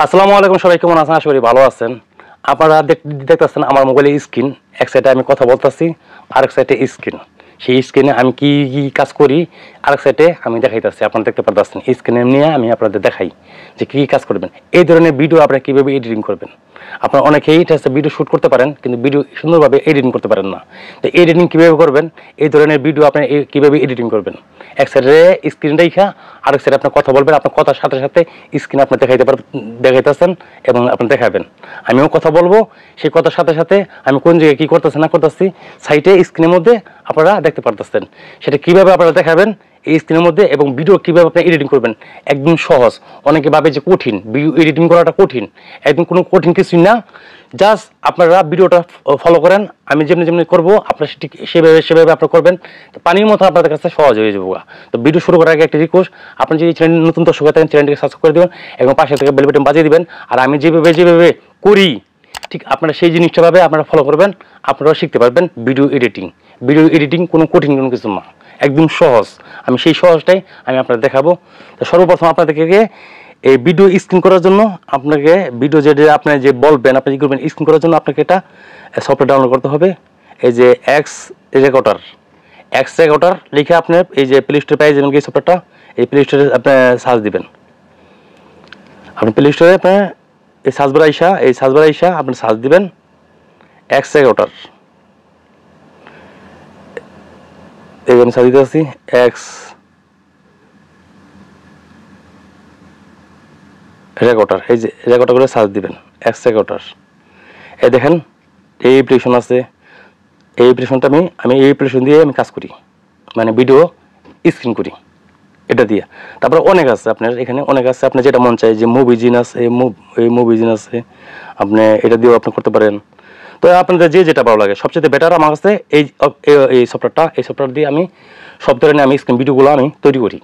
আসসালামু আলাইকুম, সবাই কেমন আছেন? আশা করি ভালো আছেন। আপনারা দেখতেছেন আমার মোবাইলের স্ক্রিন। এক সাইডে আমি কথা বলতেছি, আরেক সাইডে স্ক্রিন। সেই স্ক্রিনে আমি কি কি কাজ করি, আরেক সাইডে আমি দেখাইতেছি। আপনারা দেখতে পাচ্ছেন স্ক্রিনে নিয়ে আমি আপনাদের দেখাই যে কী কাজ করবেন। এই ধরনের ভিডিও আপনারা কীভাবে এডিটিং করবেন। আপনারা অনেকেই ভিডিও শ্যুট করতে পারেন, কিন্তু ভিডিও সুন্দরভাবে এডিটিং করতে পারেন না। তো এডিটিং কীভাবে করবেন, এই ধরনের ভিডিও আপনারা কীভাবে এডিটিং করবেন। এক সাইডে স্ক্রিন রেখা, আরেক সাইডে আপনার কথা বলবেন। আপনার কথার সাথে সাথে স্ক্রিন আপনি দেখাইতেছেন এবং আপনি দেখাবেন। আমিও কথা বলবো, সেই কথার সাথে সাথে আমি কোন জায়গায় কী করতেছি না করতেছি সাইটে স্ক্রিনের মধ্যে আপনারা দেখতে পারতেছেন। সেটা কীভাবে আপনারা দেখাবেন এই স্ক্রিনের মধ্যে, এবং ভিডিও কীভাবে আপনি এডিটিং করবেন। একদম সহজ। অনেকে ভাবে যে কঠিন, ভিডিও এডিটিং করাটা কঠিন। একদম কোনো কঠিন কিছুই না। জাস্ট আপনারা ভিডিওটা ফলো করেন, আমি যেমনি যেমনি করবো আপনারা ঠিক সেভাবে আপনারা করবেন। তো পানির মতো আপনাদের কাছে সহজ হয়ে যাবো। তো ভিডিও শুরু করার আগে একটা রিকোয়েস্ট, আপনি যদি চ্যানেল নতুন দর্শক হয়ে থাকেন চ্যানেলটিকে সাবস্ক্রাইব করে দেবেন এবং পাশে থেকে বেল বাটন বাজিয়ে দিবেন। আর আমি যেভাবে করি ঠিক আপনারা সেই জিনিসটা ভাবে আপনারা ফলো করবেন, আপনারাও শিখতে পারবেন ভিডিও এডিটিং। ভিডিও এডিটিং কোনো কঠিন কোনো কিছু না, একদম সহজ। আমি সেই সহজটাই আমি আপনাদের দেখাবো। তো সর্বপ্রথম আপনাদেরকে এই ভিডিও স্ক্রিন করার জন্য আপনাকে ভিডিও যেটা আপনি যে বলবেন, আপনি কি করবেন স্ক্রিন করার জন্য আপনাকে এটা সফটওয়্যার ডাউনলোড করতে হবে। এই যে এক্স রেকর্ডার লিখে আপনি এই যে প্লে স্টোরে পেয়ে যাবেন এই সফটওয়্যারটা। এই প্লে স্টোরে আপনি সার্চ দিবেন। আপনি প্লে স্টোরে আপনি এই সার্চ বার আইসা আপনি সার্চ দিবেন এক্স রেকর্ডার। এই আমি সার্চ দিতে আসছি এক্স রেকর্ডার। এই যে রেকর্ডার করে সার্চ দিবেন এক্স রেকর্ডার। এই দেখেন এই অ্যাপ্লিকেশন আছে। এই অ্যাপ্লিকেশনটা আমি এই অ্যাপ্লিকেশন দিয়ে আমি কাজ করি, মানে ভিডিও স্ক্রিন করি এটা দিয়ে। তারপরে অনেক আছে, আপনার এখানে অনেক আছে, আপনার যেটা মন চায় যে মুভি জিন আছে, এই মুভি জিন আছে, আপনি এটা দিয়েও আপনি করতে পারেন। তো আপনাদের যেটা ভালো লাগে সবচেয়ে বেটার আমার কাছে এই সফটওয়্যার দিয়ে আমি সব ধরনের আমি স্ক্রিন ভিডিওগুলো আমি তৈরি করি।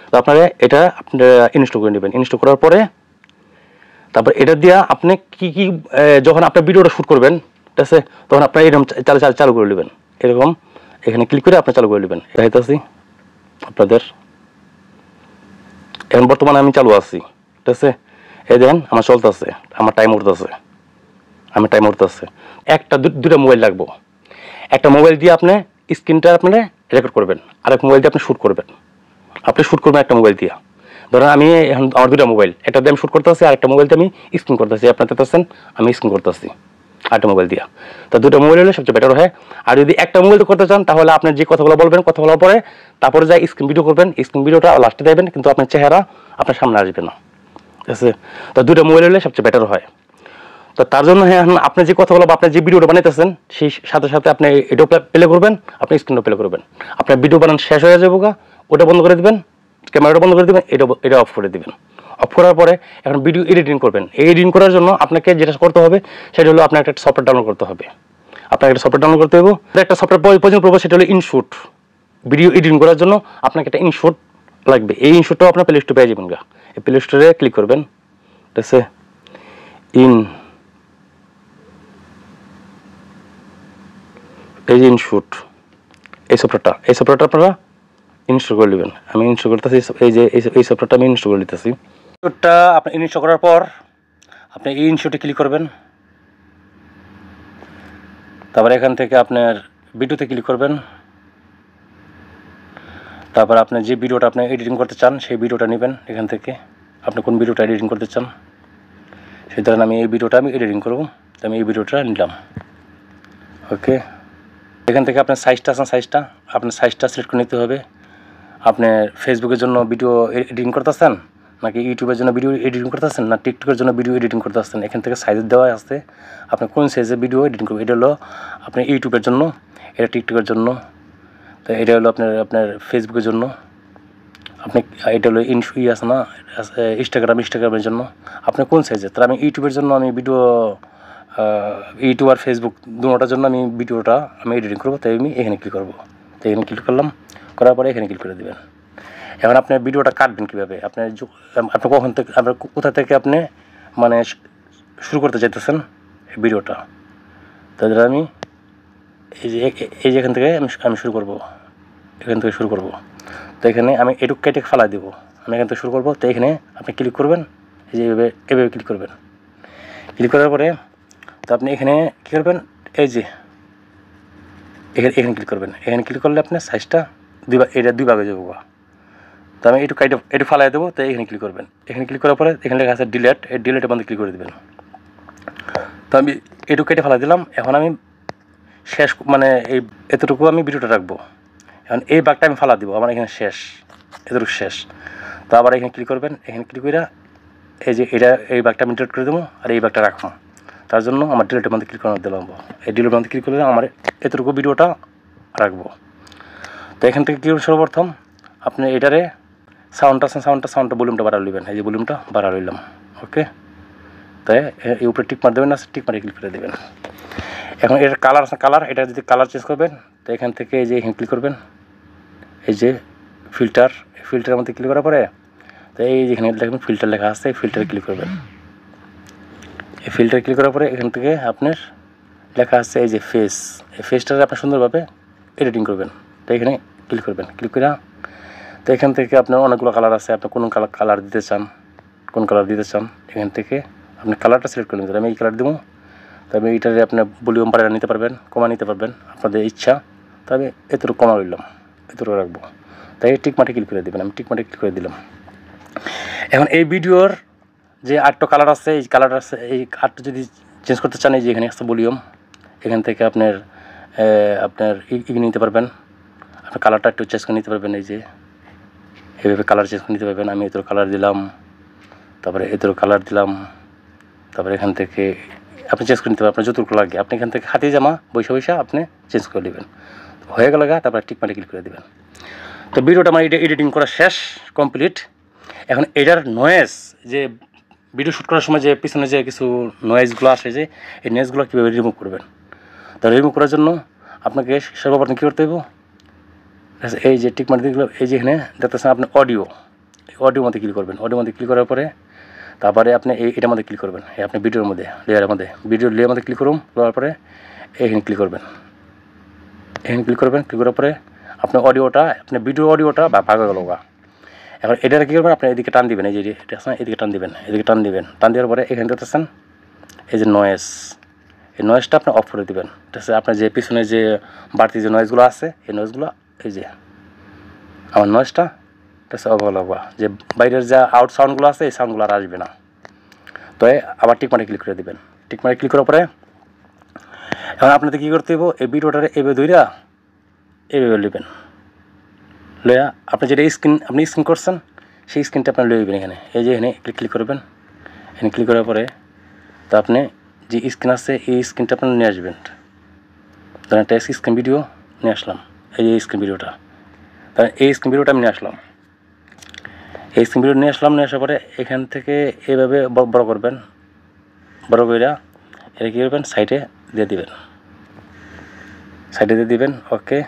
তো আপনারা এটা আপনারা ইনস্টল করে নেবেন। ইনস্টল করার পরে তারপর এটা দিয়ে আপনি কি যখন আপনার ভিডিওটা শ্যুট করবেন, ঠিক আছে, তখন আপনার এরকম চালু করে নেবেন। এরকম এখানে ক্লিক করে আপনি চালু করে নেবেন। দেখাইতেছি আপনাদের। এখন বর্তমানে আমি চালু আছি, ঠিক আছে। এই দেখেন আমার চলতেছে, আমার টাইম উঠতেছে, একটা দুটা মোবাইল লাগবো। একটা মোবাইল দিয়ে আপনি স্ক্রিনটা আপনি রেকর্ড করবেন, আরেক মোবাইল দিয়ে আপনি শ্যুট করবেন। একটা মোবাইল দিয়ে। ধরেন আমি এখন আমার দুটা মোবাইল, একটা দিয়ে আমি শ্যুট করতেছি, আরেকটা মোবাইল দিয়ে আমি স্ক্রিন করতেছি। আপনার দেখতেছেন আমি স্ক্রিন করতেছি আরেকটা মোবাইল দিয়ে। তো দুটো মোবাইল হলে সবচেয়ে বেটার হয়। আর যদি একটা মোবাইল করতে চান তাহলে আপনি যে কথাগুলো বলবেন, কথা বলার পরে তারপরে যা স্ক্রিন ভিডিও করবেন, স্ক্রিন ভিডিওটা লাস্টে দেবেন, কিন্তু আপনার চেহারা আপনার সামনে আসবে না, ঠিক আছে। তো দুটো মোবাইল হলে সবচেয়ে বেটার হয়। তো তার জন্য এখন আপনি যে কথাগুলো বা আপনি যে ভিডিওটা বানাইতেছেন সেই সাথে সাথে আপনি এটাও প্লে করবেন, আপনি স্ক্রিনও প্লে করবেন। আপনার ভিডিও বানানো শেষ হয়ে যাবো, ওটা বন্ধ করে দেবেন, ক্যামেরাটা বন্ধ করে দেবেন, এটা অফ করে দেবেন। অফ করার পরে এখন ভিডিও এডিটিং করবেন। এই এডিটিং করার জন্য আপনাকে যেটা করতে হবে সেটা হলো আপনার একটা সফটওয়্যার ডাউনলোড করতে হবে। একটা সফটওয়্যার প্রয়োজন পড়বে, সেটা হলো ইনশুট। ভিডিও এডিটিং করার জন্য আপনাকে একটা ইনশুট লাগবে। এই ইনশুটটাও আপনার প্লে স্টোরে পেয়ে যাবেন। এই প্লে স্টোরে ক্লিক করবেন, ঠিক আছে। এই যে ইনশুট, এই সফটওয়্যারটা আপনারা ইনস্টল করে নেবেন। আমি ইনস্টল করতেছি, এই সফটওয়্যারটা আমি ইনস্টল করে নিতেছি। সফটওয়্যারটা আপনি ইনস্টল করার পর আপনি এই ইনশুটে ক্লিক করবেন। তারপর এখান থেকে আপনার ভিডিওতে ক্লিক করবেন। তারপর আপনি যে ভিডিওটা আপনি এডিটিং করতে চান সেই ভিডিওটা নেবেন। এখান থেকে আপনি কোন ভিডিওটা এডিটিং করতে চান, সেই ধরেন আমি এই ভিডিওটা আমি এডিটিং করব, আমি এই ভিডিওটা নিলাম। ওকে, এখান থেকে আপনার আপনার সাইজটা সিলেক্ট করে নিতে হবে। আপনি ফেসবুকের জন্য ভিডিও এডিটিং করতেছেন, নাকি ইউটিউবের জন্য ভিডিও এডিটিং করতেছেন, না টিকটকের জন্য ভিডিও এডিটিং করতেছেন, এখান থেকে সাইজ দেওয়া আছে। আপনি কোন সাইজে ভিডিও এডিটিং করবেন। এটা হলো আপনি ইউটিউবের জন্য, এটা টিকটকের জন্য, তো এটা হলো আপনার ফেসবুকের জন্য। আপনি এটা হলো আছে না ইনস্টাগ্রামের জন্য। আপনি কোন সাইজে, তাহলে আমি ইউটিউবের জন্য আমি ভিডিও ইউটিউব আর ফেসবুক দুটোটার জন্য আমি ভিডিওটা আমি এডিটিং করবো, তাই আমি এখানে ক্লিক করবো। তো এখানে ক্লিক করলাম, করার পরে এখানে ক্লিক করে দেবেন। এখন আপনি ভিডিওটা কাটবেন কীভাবে, আপনি কখন থেকে আপনার কোথা থেকে আপনি মানে শুরু করতে চাইতেছেন এই ভিডিওটা। তাদের আমি এই যে এখান থেকে আমি শুরু করবো, এখান থেকে শুরু করব। তো এখানে আমি এটুক কেটে ফেলা দেবো, আমি এখান থেকে শুরু করবো। তো এখানে আপনি ক্লিক করবেন, এই যে এভাবে ক্লিক করবেন। ক্লিক করার পরে তো আপনি এখানে কী করবেন, এই যে এখানে ক্লিক করবেন। এখানে ক্লিক করলে আপনার সাইজটা দুই ভাগে যাবো। তো আমি একটু ফালাই দেবো, তো এখানে ক্লিক করবেন। এখানে ক্লিক করার পরে এখানে লেখা আছে ডিলেট, এই ডিলেটের মধ্যে ক্লিক করে দেবেন। তো আমি একটু কেটে ফেলা দিলাম। এখন আমি শেষ মানে এই এতটুকু আমি ভিডিওটা রাখবো। এখন এই বাঘটা আমি ফালা দিব, আমার এখানে শেষ, এতটুকু শেষ। তো আবার এখানে ক্লিক করবেন। এখানে ক্লিক করে এই যে এই বাঘটা আমি ডিলিট করে দেবো, আর এই বাঘটা রাখবো। তার জন্য আমার ডিলেটের মধ্যে ক্লিক করে দিলাম। এই ডিলেটের মধ্যে ক্লিক করলে আমার এতটুকু ভিডিওটা রাখবো। তো এখান থেকে কী করবেন, সর্বপ্রথম আপনি এটারে সাউন্ডটা ভলিউমটা বাড়া লইবেন। এই যে ভলিউমটা বাড়া লইলাম, ওকে। তাই এই উপরে টিক মার দেবেন না, টিক মারে ক্লিক করে দেবেন। এখন এটার কালার আছে, এটা যদি কালার চেঞ্জ করবেন, তো এখান থেকে এই যে এখানে ক্লিক করবেন। এই যে ফিল্টারের মধ্যে ক্লিক করার পরে তো এই যেখানে দেখবেন ফিল্টার লেখা আছে, এই ফিল্টারে ক্লিক করবেন। এই ফিল্টারে ক্লিক করার পরে এখান থেকে আপনার লেখা আছে এই যে ফেস, এই ফেসটারে আপনি সুন্দরভাবে এডিটিং করবেন। তো এখানে ক্লিক করবেন। ক্লিক করে তো এখান থেকে আপনার অনেকগুলো কালার আছে, আপনি কোন কালার দিতে চান, এখান থেকে আপনি কালারটা সিলেক্ট করে নিতে। আমি এই কালার দেবো। তবে এইটারে আপনার ভলিউম বাড়িয়ে নিতে পারবেন, কমা নিতে পারবেন, আপনাদের ইচ্ছা। তবে এতটুকু কমা রইলাম, এতটুকু রাখবো। তাই টিকমার্কে ক্লিক করে দেবেন। আমি টিকমার্কে ক্লিক করে দিলাম। এখন এই ভিডিওর যে আটটা কালার আছে, এই আটটা যদি চেঞ্জ করতে চান, এই যে এখানে আছে ভলিউম, এখান থেকে আপনার নিতে পারবেন। আপনার কালারটা একটু চেঞ্জ করে নিতে পারবেন। এই যে এইভাবে কালার চেঞ্জ করে নিতে পারবেন। আমি এতটুকু কালার দিলাম, তারপরে এতটুকু কালার দিলাম, তারপরে এখান থেকে আপনি চেঞ্জ করে নিতে পারবেন। আপনার যতটুকু লাগে আপনি এখান থেকে হাতে জামা বৈশা আপনি চেঞ্জ করে দেবেন। হয়ে গেল, তারপরে টিকমার্কে ক্লিক করে দেবেন। তো ভিডিওটা আমার এডিটিং করা শেষ, কমপ্লিট। এখন এটার নয়েজ, যে ভিডিও শ্যুট করার সময় যে পিছনে যে কিছু নয়েজগুলো আসে, যে এই নয়েজগুলো কীভাবে রিমুভ করবেন। তো রিমুভ করার জন্য আপনাকে সর্বপ্রথম কী করতে হবে, এই যে টিকমার্ক দিগুলো, এই যে এখানে দেখতেছেন আপনি অডিওর মধ্যে ক্লিক করবেন। অডিওর মধ্যে ক্লিক করার পরে তারপরে আপনি এটার মধ্যে ক্লিক করবেন। আপনি ভিডিওর মধ্যে লেয়ারের মধ্যে ক্লিক করার পরে এখানে ক্লিক করবেন। ক্লিক করার পরে আপনার ভিডিও অডিওটা ভাগ হয়ে গেল। এখন এটার কী করবেন, আপনি এদিকে টান দিবেন। এই যে এটা আছে, এদিকে টান দিবেন। টান দেওয়ার পরে এখানে দেখতেছেন এই যে নয়েজ, এই নয়েজটা আপনি অফ করে দেবেন। ঠিক আছে, আপনার যে পিছনে যে বাড়তি যে নয়েজগুলো আছে, এই নয়েজগুলো, এই যে আমার নয়েজটা, ঠিক আছে, অবলগা যে বাইরের যা আউট সাউন্ডগুলো আছে, এই সাউন্ডগুলো আর আসবে না। তো আবার টিকমার্কে ক্লিক করে দেবেন। টিকমার্কে ক্লিক করার পরে এখন আপনাদের কী করতে হবে, এই ভিডিওটারে এভাবে ধইরা এইভাবে নেবেন। লয়া আপনি যেটা স্ক্রিন করছেন, সেই স্ক্রিনটা আপনি লয়ে নেবেন। এখানে এই যে এখানে ক্লিক করবেন। এখানে ক্লিক করার পরে তো আপনি যে স্ক্রিন আছে, এই স্ক্রিনটা আপনি নিয়ে আসবেন। ধরেন একটা স্ক্রিন ভিডিও নিয়ে আসলাম, এই যে স্ক্রিন ভিডিওটা, তাহলে এই স্ক্রিন ভিডিওটা আমি নিয়ে আসলাম। এই স্ক্রিন ভিডিও নিয়ে আসার পরে এখান থেকে এইভাবে বড় করবেন। বড় করে এটা কী করবেন, সাইডে দিয়ে দিবেন। ওকে।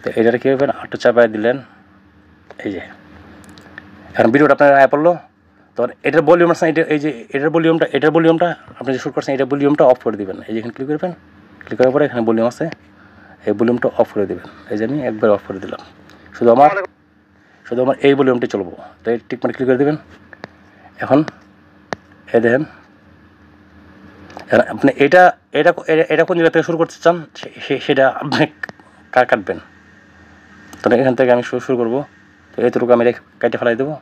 তো এটারে কী করবেন, একটু চাপায় দিলেন। এই যে এখন ভিডিওটা আপনার আয় পড়লো। তখন এটার ভলিউম আছে, এটার ভলিউমটা আপনি যে শ্যুট করছেন, এটার ভলিউমটা অফ করে দেবেন। এই যে এখানে ক্লিক করবেন। ক্লিক করার পরে এখানে ভলিউম আছে, এই ভলিউমটা অফ করে দেবেন। এই যে আমি একবার অফ করে দিলাম। শুধু আমার এই ভলিউমটা চলবো। তো এই টিকমার্কে ক্লিক করে দেবেন। এখন এই দেখেন, আপনি এটা কোন জায়গা থেকে শুরু করতে চান, সেটা আপনি কাটবেন। তো এখান থেকে আমি শুরু করবো। তো এতটুকু আমি কেটে ফেলাই দেবো।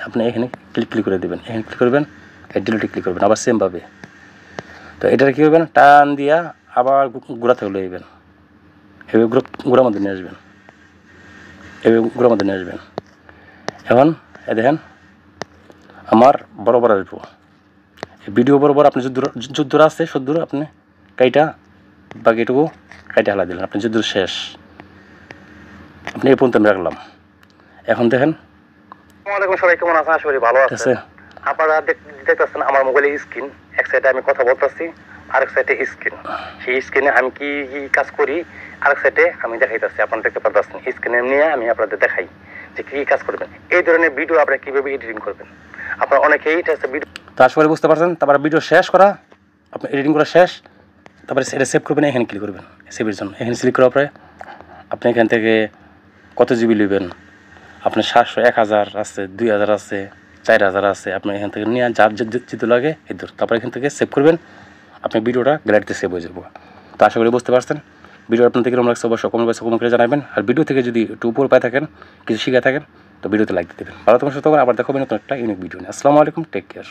আপনি এখানে ক্লিক করে দেবেন। এখানে ক্লিক করবেন, ডিলিটে ক্লিক করবেন, আবার সেমভাবে। তো এটার কী করবেন, টান দিয়া আবার গুঁড়া থেকে লইবেন। এভাবে গুঁড়ার মধ্যে নিয়ে আসবেন। এখন দেখেন আমার বরাবর আসবো। ভিডিও বরাবর আপনি যদ্দূর আছে সদ্দূর আপনি বাকিটুকু কাইটা হালা দিলেন। আপনি যদ্দূর শেষ, আপনি এই পর্যন্ত আমি রাখলাম। এখন দেখেন, সবাই কেমন আছে, আশা করি ভালো আছে। আপনারা দেখতেছেন আমার মোবাইলের স্ক্রিন, এক সাইডে আমি কথা বলতেছি, আরেক সাইডে স্ক্রিন। সেই স্ক্রিনে আমি কি কাজ করি, আরেক সাইডে আমি দেখাইতেছি। আপনারা দেখতে পাচ্ছেন স্ক্রিনে নিয়ে আমি আপনাদের দেখাই যে কী কাজ করবেন। এই ধরনের ভিডিও আপনারা কীভাবে এডিটিং করবেন। আপনারা অনেকেই ভিডিও তো আসলে বুঝতে পারছেন। তারপরে ভিডিও শেষ করা, আপনি এডিটিং করা শেষ, তারপরে এটা সেভ করবেন। এখানে ক্লিক করবেন সেভের জন্য। এখানে ক্লিক করার পরে আপনি এখান থেকে কত জিবি নেবেন, আপনার 700, 1000 আছে, 2000 আছে, 4000 আছে, আপনি এখান থেকে নিয়ে যার যেতে লাগে এদের, তারপর এখান থেকে সেভ করবেন, আপনার ভিডিওটা গ্যালারিতে সেভ হয়ে যাবো। তো আশা করি বুঝতে পারছেন। ভিডিও আপনার কিরকম লাগছে অবশ্যই কমেন্ট করে জানাবেন। আর ভিডিও থেকে যদি একটু উপর পায় থাকেন, কিছু শিখে থাকেন, তো ভিডিওতে লাইক দিয়ে দেবেন। ভালো থাকুন, সুস্থ থাকুন, আবার দেখাবেন নতুন একটা ইউনিক ভিডিও নিয়ে। আসসালামু আলাইকুম, টেক কেয়ার।